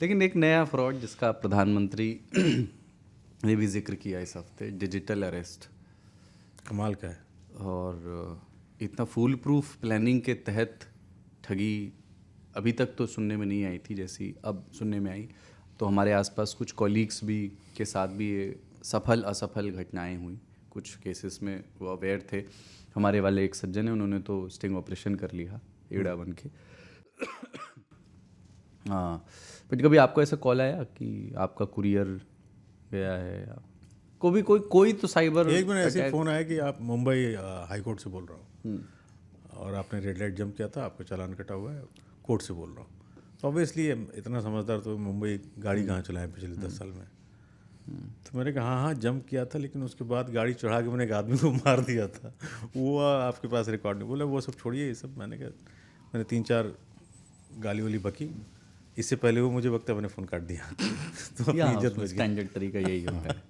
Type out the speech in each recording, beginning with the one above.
लेकिन एक नया फ्रॉड जिसका प्रधानमंत्री ने भी जिक्र किया इस हफ्ते, डिजिटल अरेस्ट। कमाल का है। और इतना फूल प्रूफ प्लानिंग के तहत ठगी अभी तक तो सुनने में नहीं आई थी, जैसी अब सुनने में आई। तो हमारे आसपास कुछ कॉलीग्स भी के साथ भी ये सफल असफल घटनाएं हुई। कुछ केसेस में वो अवेयर थे। हमारे वाले एक सज्जन हैं, उन्होंने तो स्टिंग ऑपरेशन कर लिया एड़ा बन के। हाँ, बट कभी आपको ऐसा कॉल आया कि आपका कुरियर गया है या कोई तो साइबर एक मिनट ऐसे अटैक? फ़ोन आया कि आप मुंबई हाई कोर्ट से बोल रहा हूँ और आपने रेड लाइट जंप किया था, आपका चालान कटा हुआ है, कोर्ट से बोल रहा हूँ। तो ऑब्वियसली इतना समझदार तो मुंबई गाड़ी कहाँ चलाए पिछले 10 साल में। तो मैंने कहा हाँ जंप किया था, लेकिन उसके बाद गाड़ी चढ़ा के मैंने एक आदमी को मार दिया था। वो आपके पास रिकॉर्ड नहीं। बोला वो सब छोड़िए ये सब। मैंने कहा मैंने 3-4 गाली वाली बकी, इससे पहले वो मुझे वक्त मैंने फ़ोन काट दिया। तो अपनी इज्जत बच गई। स्टैंडर्ड तरीका यही होता है,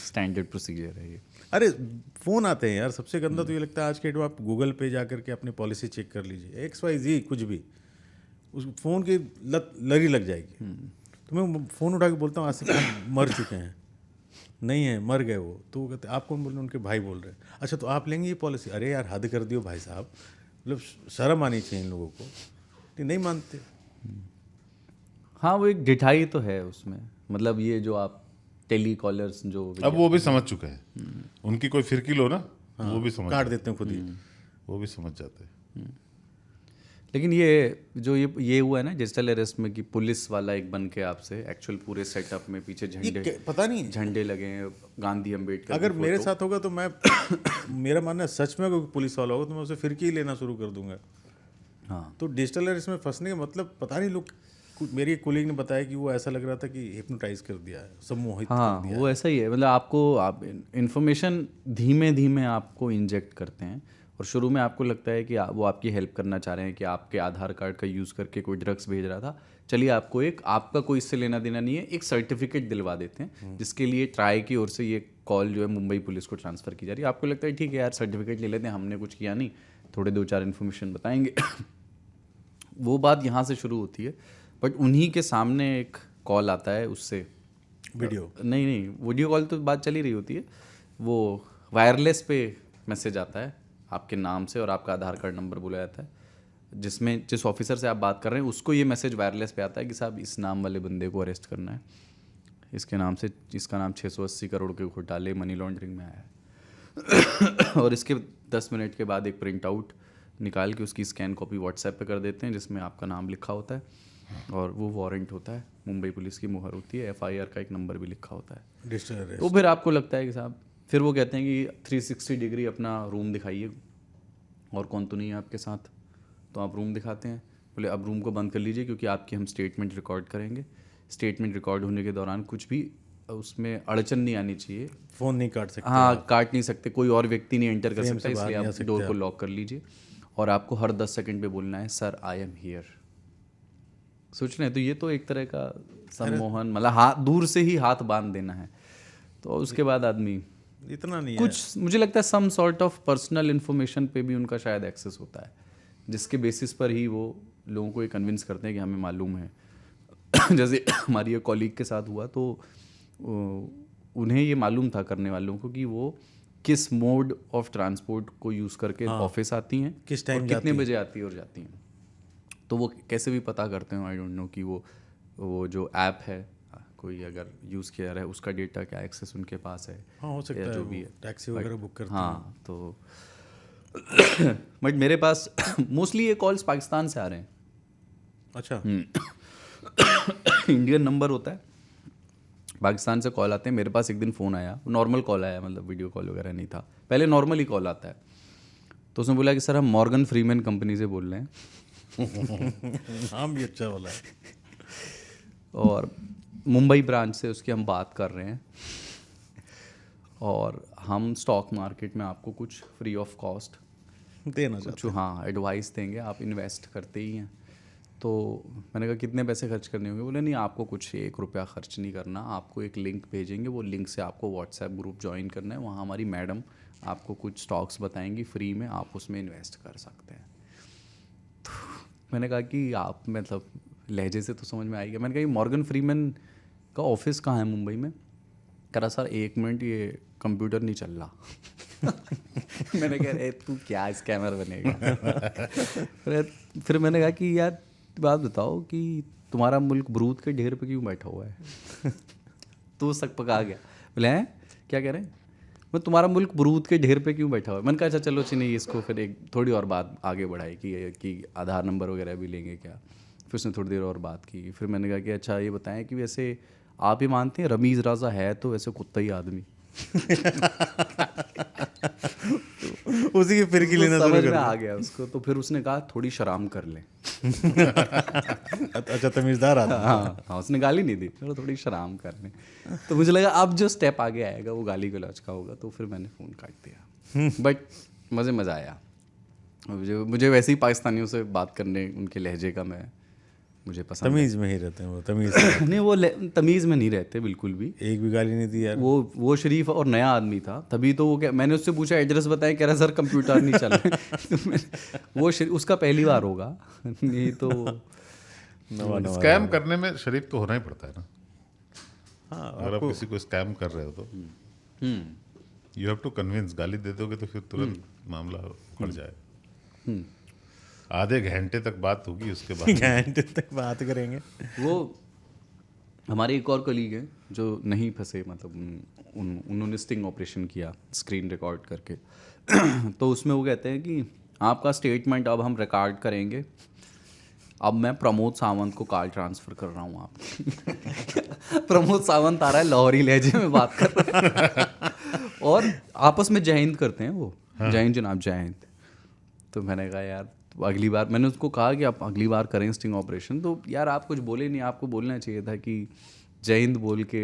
स्टैंडर्ड प्रोसीजर है ये। अरे फ़ोन आते हैं यार। सबसे गंदा तो ये लगता है आज के डेट में, आप गूगल पे जा करके अपनी पॉलिसी चेक कर लीजिए, XYZ कुछ भी, उस फ़ोन की लत लगी लग जाएगी। तो मैं फ़ोन उठा के बोलता हूँ आसिफ खान मर चुके हैं। नहीं है, मर गए वो। तो वो कहते आप कौन बोल रहे हैं? उनके भाई बोल रहे हैं। अच्छा तो आप लेंगे ये पॉलिसी? अरे यार हद कर दियो भाई साहब, मतलब शर्म आनी चाहिए इन लोगों को। नहीं मानते। हाँ, वो एक ढिठाई तो है उसमें। मतलब ये जो आप टेली कॉलर्स जो अब वो भी समझ चुके हैं। उनकी कोई फिरकी लो ना, वो भी समझ काट जाते देते हैं खुद ही। हैं, वो भी समझ जाते हैं। लेकिन ये जो ये हुआ है ना डिजिटल अरेस्ट में, कि पुलिस वाला एक बन के आपसे एक्चुअल पूरे सेटअप में पीछे पता नहीं झंडे लगे हैं, गांधी अम्बेडकर अगर की मेरे फोटो। साथ होगा तो मैं मेरा मानना है सच में कोई पुलिस वाला होगा तो मैं उसे फिरकी ही लेना शुरू कर दूंगा। हाँ तो डिजिटल अरेस्ट में फंसने का मतलब पता नहीं लोग, मेरी एक कोलीग ने बताया कि वो ऐसा लग रहा था कि हिप्नोटाइज कर दिया है, सम्मोहित हाँ, कर दिया वो ऐसा ही है। मतलब आप इंफॉर्मेशन धीमे धीमे आपको इंजेक्ट करते हैं, और शुरू में आपको लगता है कि वो आपकी हेल्प करना चाह रहे हैं, कि आपके आधार कार्ड का यूज़ करके कोई ड्रग्स भेज रहा था, चलिए आपको आपका कोई इससे लेना देना नहीं है, एक सर्टिफिकेट दिलवा देते हैं, जिसके लिए ट्राई की ओर से ये कॉल जो है मुंबई पुलिस को ट्रांसफ़र की जा रही है। आपको लगता है ठीक है यार सर्टिफिकेट ले लेते हैं, हमने कुछ किया नहीं, थोड़े 2-4 इन्फॉर्मेशन बताएंगे। वो बात यहाँ से शुरू होती है। बट उन्हीं के सामने एक कॉल आता है उससे, वीडियो। नहीं, वीडियो कॉल तो बात चली रही होती है, वो वायरलेस पे मैसेज आता है आपके नाम से, और आपका आधार कार्ड नंबर बोला जाता है, जिसमें जिस ऑफिसर से आप बात कर रहे हैं उसको ये मैसेज वायरलेस पे आता है कि साहब इस नाम वाले बंदे को अरेस्ट करना है, इसके नाम से, इसका नाम 680 करोड़ के घोटाले मनी लॉन्ड्रिंग में आया है। और इसके 10 मिनट के बाद एक प्रिंट आउट निकाल के उसकी स्कैन कॉपी व्हाट्सएप पे कर देते हैं, जिसमें आपका नाम लिखा होता है और वो वारंट होता है, मुंबई पुलिस की मुहर होती है, FIR का एक नंबर भी लिखा होता है। Digital arrest. तो फिर आपको लगता है कि साहब, फिर वो कहते हैं कि 360 डिग्री अपना रूम दिखाइए और कौन तो नहीं है आपके साथ। तो आप रूम दिखाते हैं, बोले अब रूम को बंद कर लीजिए क्योंकि आपकी हम स्टेटमेंट रिकॉर्ड करेंगे। स्टेटमेंट रिकॉर्ड होने के दौरान कुछ भी उसमें अड़चन नहीं आनी चाहिए। फ़ोन नहीं काट सकते। हाँ, काट नहीं सकते, कोई और व्यक्ति नहीं एंटर कर फ्रेम सकता, से बाहर इसलिए नहीं आ आप सकते डोर को आप। लॉक कर लीजिए। और आपको हर 10 सेकंड पे बोलना है सर आई एम हियर। सोच रहे हैं, तो ये तो एक तरह का सम्मोहन, मतलब हाथ दूर से ही हाथ बांध देना है। तो उसके बाद आदमी इतना नहीं है। कुछ, मुझे लगता है some sort of personal information पे भी उनका शायद एक्सेस होता है, जिसके बेसिस पर ही वो लोगों को ये कन्विंस करते हैं कि हमें मालूम है। जैसे हमारी एक कॉलीग के साथ हुआ, तो उन्हें ये मालूम था करने वालों को कि वो किस मोड ऑफ ट्रांसपोर्ट को यूज़ करके ऑफिस आती हैं, किस टाइम और कितने बजे आती है और जाती हैं। तो वो कैसे भी पता करते हैं, आई डोंट नो, कि वो जो ऐप है कोई अगर यूज़ किया रहा है उसका डेटा क्या एक्सेस उनके पास है। हाँ हो सकता या है, जो वो भी है टैक्सी वगैरह बुक करते हैं। हाँ, तो बट मेरे पास मोस्टली ये कॉल्स पाकिस्तान से आ रहे हैं। अच्छा। इंडियन नंबर होता है, पाकिस्तान से कॉल आते हैं। मेरे पास एक दिन फ़ोन आया, नॉर्मल कॉल आया, मतलब वीडियो कॉल वगैरह नहीं था, पहले नॉर्मल ही कॉल आता है। तो उसने बोला कि सर हम मॉर्गन फ्रीमैन कंपनी से बोल रहे हैं। नाम भी अच्छा वाला है। और मुंबई ब्रांच से उसकी हम बात कर रहे हैं, और हम स्टॉक मार्केट में आपको कुछ फ्री ऑफ कॉस्ट देना कुछ चाहते हाँ एडवाइस देंगे, आप इन्वेस्ट करते ही हैं। तो मैंने कहा कितने पैसे खर्च करने होंगे? बोले नहीं, आपको कुछ 1 रुपया खर्च नहीं करना, आपको एक लिंक भेजेंगे, वो लिंक से आपको व्हाट्सएप ग्रुप ज्वाइन करना है, वहाँ हमारी मैडम आपको कुछ स्टॉक्स बताएंगी फ्री में, आप उसमें इन्वेस्ट कर सकते हैं। तो मैंने कहा कि आप मतलब लहजे से तो समझ में आएगा। मैंने कहा ये मॉर्गन फ्रीमैन का ऑफिस कहाँ है मुंबई में? कह रहा सर 1 मिनट ये कंप्यूटर नहीं चल रहा। मैंने कहा अरे तू क्या स्कैमर बनेगा। फिर मैंने कहा कि यार बात बताओ कि तुम्हारा मुल्क बरूद के ढेर पे क्यों बैठा हुआ है? तो सक पका गया, बोले हैं क्या कह रहे हैं? मैं तुम्हारा मुल्क बरूद के ढेर पे क्यों बैठा हुआ है? मैंने कहा अच्छा चलो नहीं, इसको फिर एक थोड़ी और बात आगे बढ़ाई कि आधार नंबर वगैरह भी लेंगे क्या। फिर उसने थोड़ी देर और बात की। फिर मैंने कहा कि अच्छा ये बताएं कि वैसे आप ही मानते हैं रमीज़ राजा है तो वैसे कुत्ता ही आदमी? उसी की फिरकी लेना तो शुरू समझ कर में आ गया उसको। तो फिर उसने कहा थोड़ी शराम कर लें। अच्छा तमीज़दार आदमी। हाँ, उसने गाली नहीं दी, चलो थोड़ी शराम कर लें। तो मुझे लगा अब जो स्टेप आगे आएगा वो गाली गलौज का होगा, तो फिर मैंने फ़ोन काट दिया। बट मज़ा आया मुझे वैसे ही पाकिस्तानियों से बात करने, उनके लहजे का मुझे पसंद तमीज़ में ही रहते हैं वो, तमीज़ से। नहीं वो तमीज़ में नहीं रहते बिल्कुल भी। एक भी गाली नहीं दी यार। वो शरीफ और नया आदमी था तभी तो वो क्या, मैंने उससे पूछा एड्रेस बताएं, कह रहा सर कंप्यूटर नहीं चल रहा। वो उसका पहली बार होगा, नहीं तो स्कैम करने में शरीफ तो होना ही पड़ता है ना। हाँ, अगर आप किसी को स्कैम कर रहे हो तो यू हैव टू कन्विंस। गाली दे दोगे तो फिर तुरंत मामला उखड़ जाए। आधे घंटे तक बात होगी, उसके बाद घंटे तक बात करेंगे। वो हमारे एक और कलीग हैं जो नहीं फंसे, मतलब उन्होंने स्टिंग ऑपरेशन किया स्क्रीन रिकॉर्ड करके। तो उसमें वो कहते हैं कि आपका स्टेटमेंट अब हम रिकॉर्ड करेंगे, अब मैं प्रमोद सावंत को कॉल ट्रांसफ़र कर रहा हूँ आप। प्रमोद सावंत आ रहा है, लाहौरी लहजे में बात कर रहा है और आपस में जय हिंद करते हैं वो। जय हिंद जनाब, जय हिंद। तो मैंने कहा यार अगली बार, मैंने उसको कहा कि आप अगली बार करें स्टिंग ऑपरेशन तो यार आप कुछ बोले नहीं, आपको बोलना चाहिए था कि जय हिंद बोल के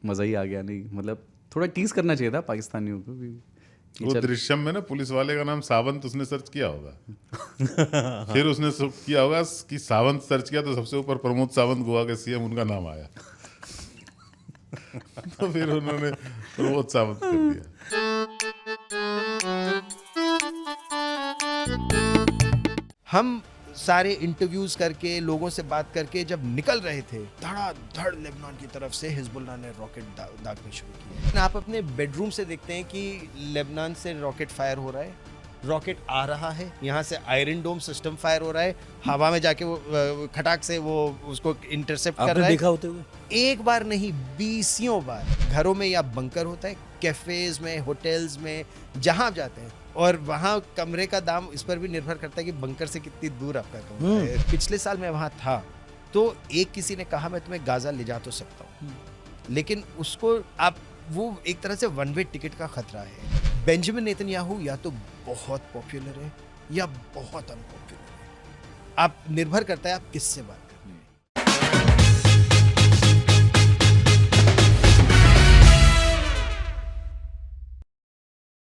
मज़ा ही आ गया। नहीं मतलब थोड़ा टीज करना चाहिए था पाकिस्तानियों को भी। वो दृश्यम में ना पुलिस वाले का नाम सावंत उसने सर्च किया होगा। फिर उसने किया होगा कि सावंत सर्च किया तो सबसे ऊपर प्रमोद सावंत गोवा के सीएम उनका नाम आया। तो फिर उन्होंने प्रमोद सावंत कर दिया। हम सारे इंटरव्यूज करके लोगों से बात करके जब निकल रहे थे, धड़ाधड़ लेबनान की तरफ से हिजबुल्लाह ने रॉकेट दागने शुरू किए। आप अपने बेडरूम से देखते हैं कि लेबनान से रॉकेट फायर हो रहा है, रॉकेट आ रहा है, यहाँ से आयरन डोम सिस्टम फायर हो रहा है, हवा में जाके वो खटाक से वो उसको इंटरसेप्ट कर रहा है। देखा होते हुए एक बार नहीं 20 बार। घरों में या बंकर होता है, कैफेज में, होटल्स में, जहाँ आप जाते हैं, और वहाँ कमरे का दाम इस पर भी निर्भर करता है कि बंकर से कितनी दूर आपका कमरा है। पिछले साल मैं वहाँ था तो एक किसी ने कहा मैं तुम्हें गाजा ले जा तो सकता हूँ, लेकिन उसको आप वो एक तरह से वन वे टिकट का खतरा है। बेंजामिन नेतन्याहू या तो बहुत पॉपुलर है या बहुत अनपॉपुलर है। आप निर्भर करता है आप किससे बात